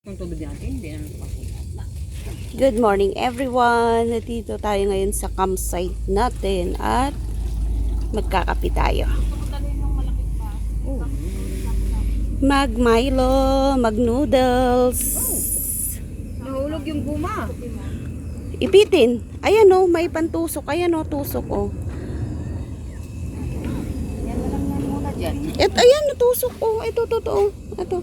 Yung tubig natin, hindi naman kasi. Good morning everyone! Nandito tayo ngayon sa campsite natin at magkakape tayo. Oh. Mag Milo, mag noodles. Nahulog yung guma. Ipitin. Ayan o, may pantusok. Ayan o, tusok o. Yan na lang yan muna dyan. Ayan, natusok o. Ito, totoo. Ito.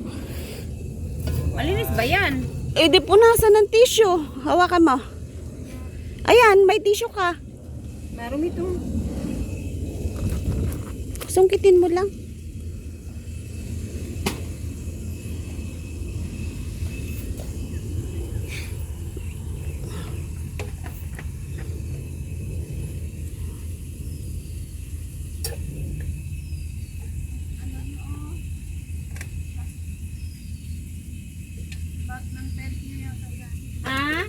Malinis ba yan? Eh, di punasan ng tissue. Hawakan mo. Ayan, may tissue ka. Meron ito. Sungkitin mo lang. Ah?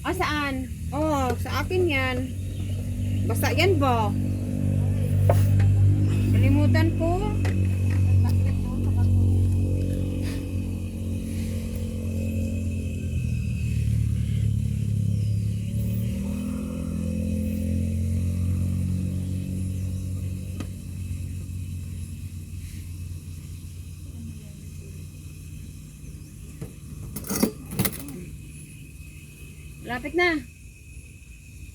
Ah, saan? Oh, sa akin yan. Basta yan ba? Kalimutan ko. Lapit na.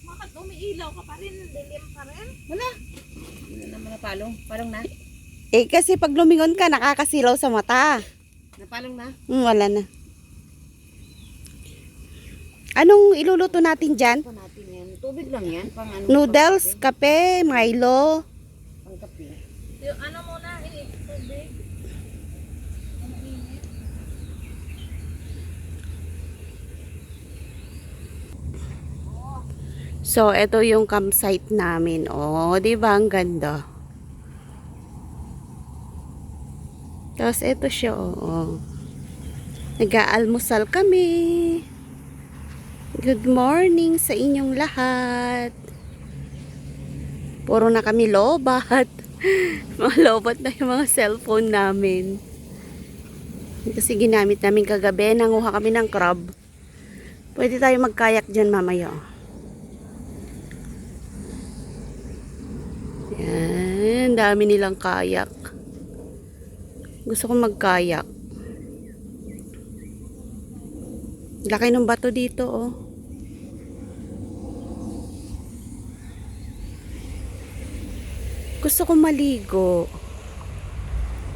Bakit umiilaw ka pa rin? Dilim pa rin? Wala. Wala naman na palong. Palong na. Eh, kasi pag lumingon ka, nakakasilaw sa mata. Napalong na. Wala na. Anong iluluto natin dyan? Ito natin yan. Tubig lang yan. Pang ano, Noodles, kape, Milo. Pang kape. Yung ano muna, tubig. Ang init. So, ito yung campsite namin. Oh, di ba ang ganda? Tapos, ito siya, oh. Nag-aalmusal kami. Good morning sa inyong lahat. Puro na kami lobat. Mga lobat na yung mga cellphone namin. Kasi ginamit namin kagabi. Nanguha kami ng crab. Pwede tayo magkayak dyan mamaya. Yan, dami nilang kayak. Gusto ko magkayak. Laki ng bato dito, oh. Gusto ko maligo.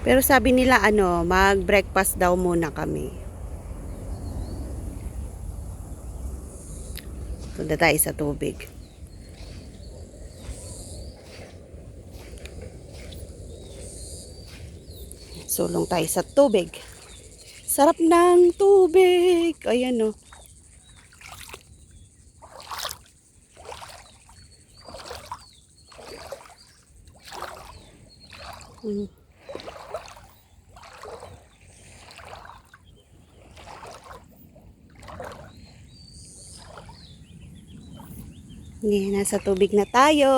Pero sabi nila, mag-breakfast daw muna kami. Punta tayo sa tubig. Sulong tayo sa tubig. Sarap ng tubig. Ayan, oh. Hmm. Ngayon, nasa tubig na tayo.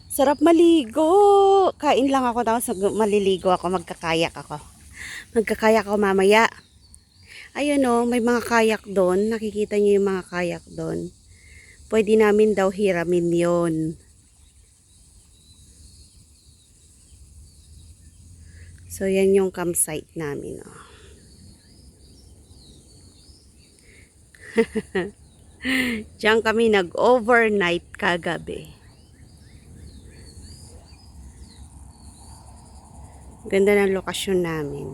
Sarap maligo. Kain lang ako, tapos maliligo ako, magkakayak ako. Magkakayak ako mamaya. Ayun o, may mga kayak doon. Nakikita niyo yung mga kayak doon. Pwede namin daw hiramin yon. So, yan yung campsite namin. Oh. Diyan kami nag-overnight kagabi. Ganda ng lokasyon namin.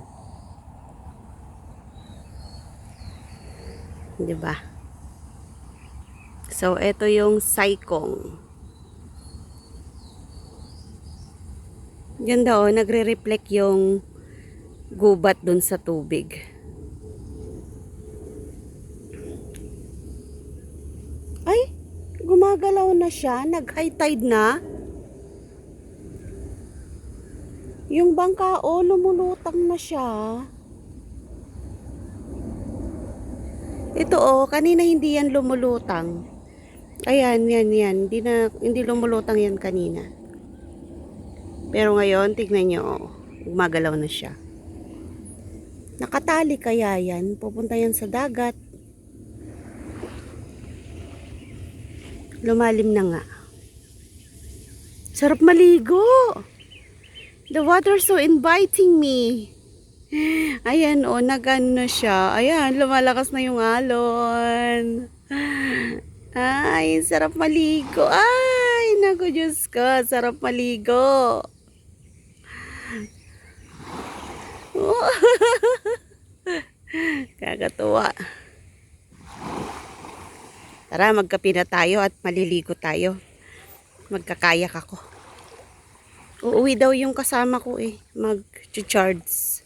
'Di ba? So, ito yung Saikong. Ganda oh, nagre-reflect yung gubat dun sa tubig. Ay, gumagalaw na siya. Nag-high tide na. Yung bangka, oh, lumulutang na siya. Ito, oh, kanina hindi yan lumulutang. Ayan, yan. Hindi lumulutang yan kanina. Pero ngayon, tignan nyo, oh, gumagalaw na siya. Nakatali kaya yan? Pupunta yan sa dagat. Lumalim na nga. Sarap maligo. The water so inviting me. Ayan o, nag-ano na siya. Ayan, lumalakas na yung alon. Ay, sarap maligo. Ay, naku Diyos ko, sarap maligo. Kakatuwa. Tara, magkape na tayo at maliligo tayo. Magkakayak ako. Uuwi daw yung kasama ko eh. Mag-charge.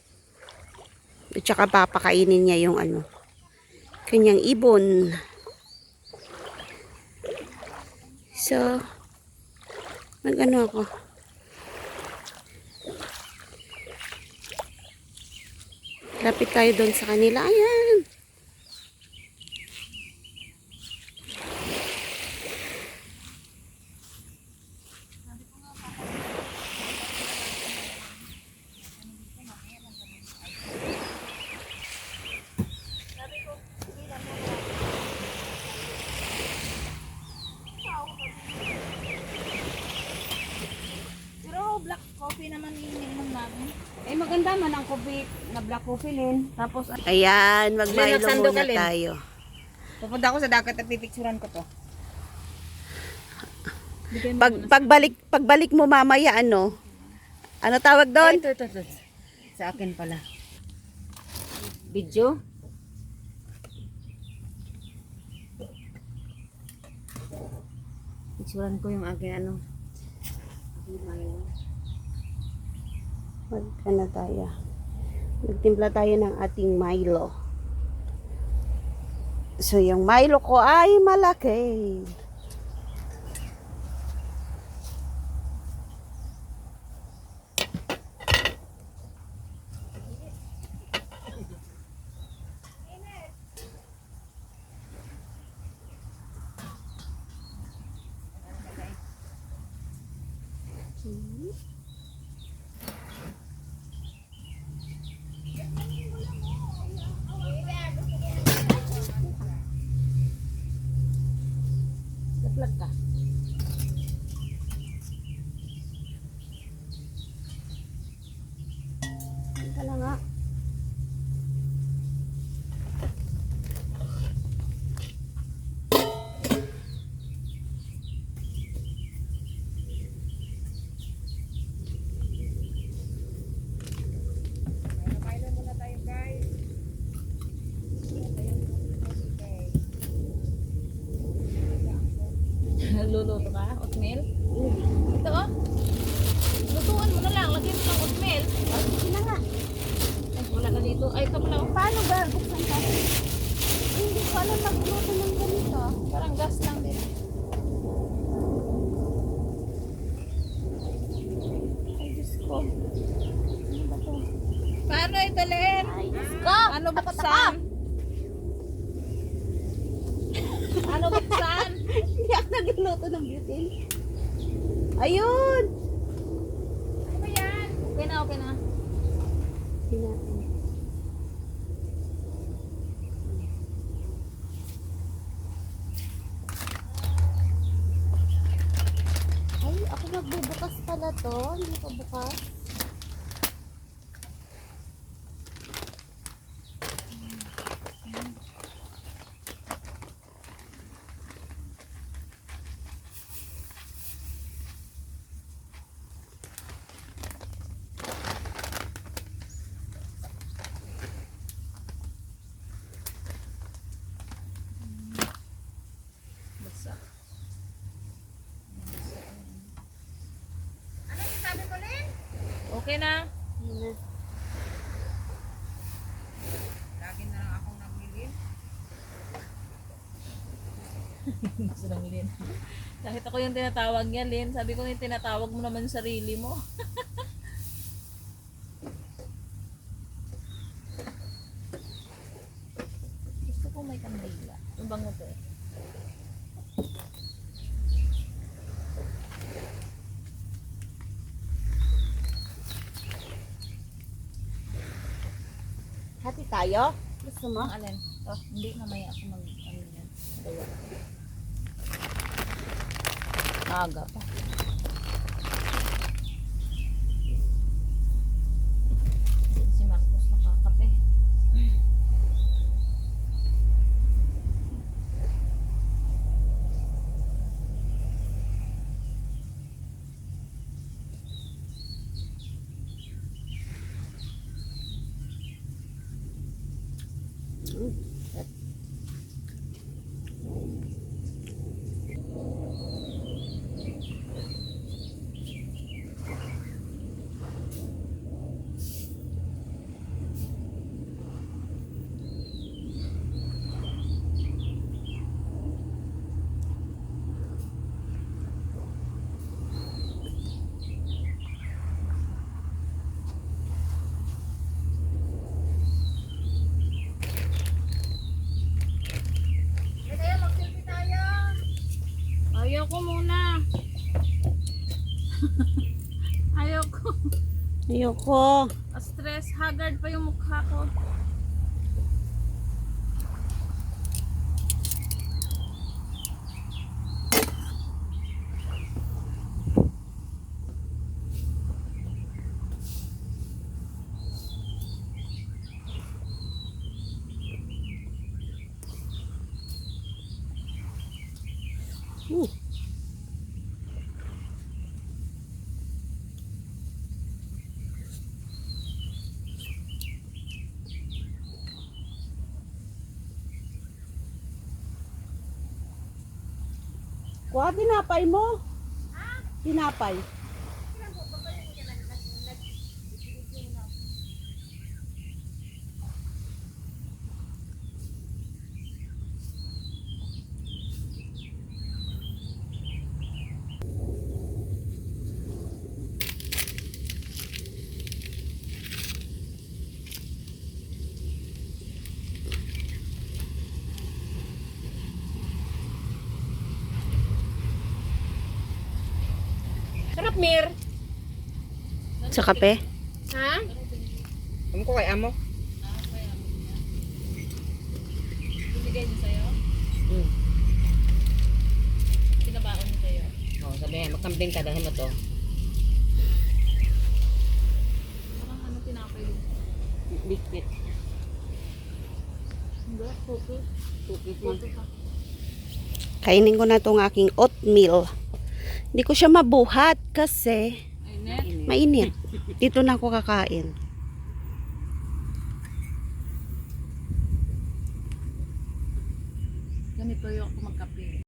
At saka papakainin niya yung ano, kanyang ibon. So, mag-ano ako. Lapit tayo doon sa kanila. Ayan. Pero black coffee naman ininom namin. Eh, maganda man ang coffee na black coffee, Lin. Tapos, Ayan, mag-Milo Nagsando muna ka, Lin. tayo. Pupunta ako sa dagat at pipicturan ko to. Pagbalik mo mamaya, ano? Ano tawag doon? Ito. Sa akin pala. Video. Picturan ko yung aking ano. Ano tayo? Magtimpla tayo ng ating Milo. So, yung Milo ko ay malaki. Naplag ka. Ito na nga. nagluluto ka? Oatmeal? Ito oh. Lutuan mo na lang. Lagyan mo ng oatmeal. Sige na nga. Ay, wala na dito. Ay, ito pala. Oh. Paano ba? Buksan ka. Hindi ko alam magluto ng ganito. Parang gas lang din. Ay, Diyos ko. Ano ba to? Paano ito, Len? Ay, Diyos ko. Ano buksan? Ano buksan? Hindi ako nagluluto ng butin. Ayun! Ano ba yan? Okay na, okay na. Hinatin. Ay, ako magbubukas pala to. Hindi pa bukas. Basa. Ano yung sabi ko, Len? Okay na. Ayan na. Lagi na lang akong naglilin. Gusto ng Len. Kahit ako yung tinatawag niya, Len. Sabi ko yung tinatawag mo naman sa sarili mo. Gusto ko may kandila. Ang bango to eh. Hati tayo? Gusto mo? Ang alin? Oh, hindi, mamaya ako mag, ano yan. Gawa. Aga pa. Si Marcos nakakape. Ayoko muna. Ayoko. Ayoko. Stress, haggard pa yung mukha ko. Kuha tinapay mo. Tinapay. Sarap, Mir. Sa kape? Ha? Alam ko kay amo. Ibigay niyo sa'yo? Hmm. Pinabaon niyo sa'yo? Oh, sabihin, magkambing ka dahil mo to. Parang ano tinapay yun? Biscuit. Hindi, cookies. Cookies mo. Cookies ah. Kainin ko na tong aking oatmeal. Hindi ko siya mabuhat kasi Ay, net. mainit. Dito na ako kakain. Ganito yung ako magkape.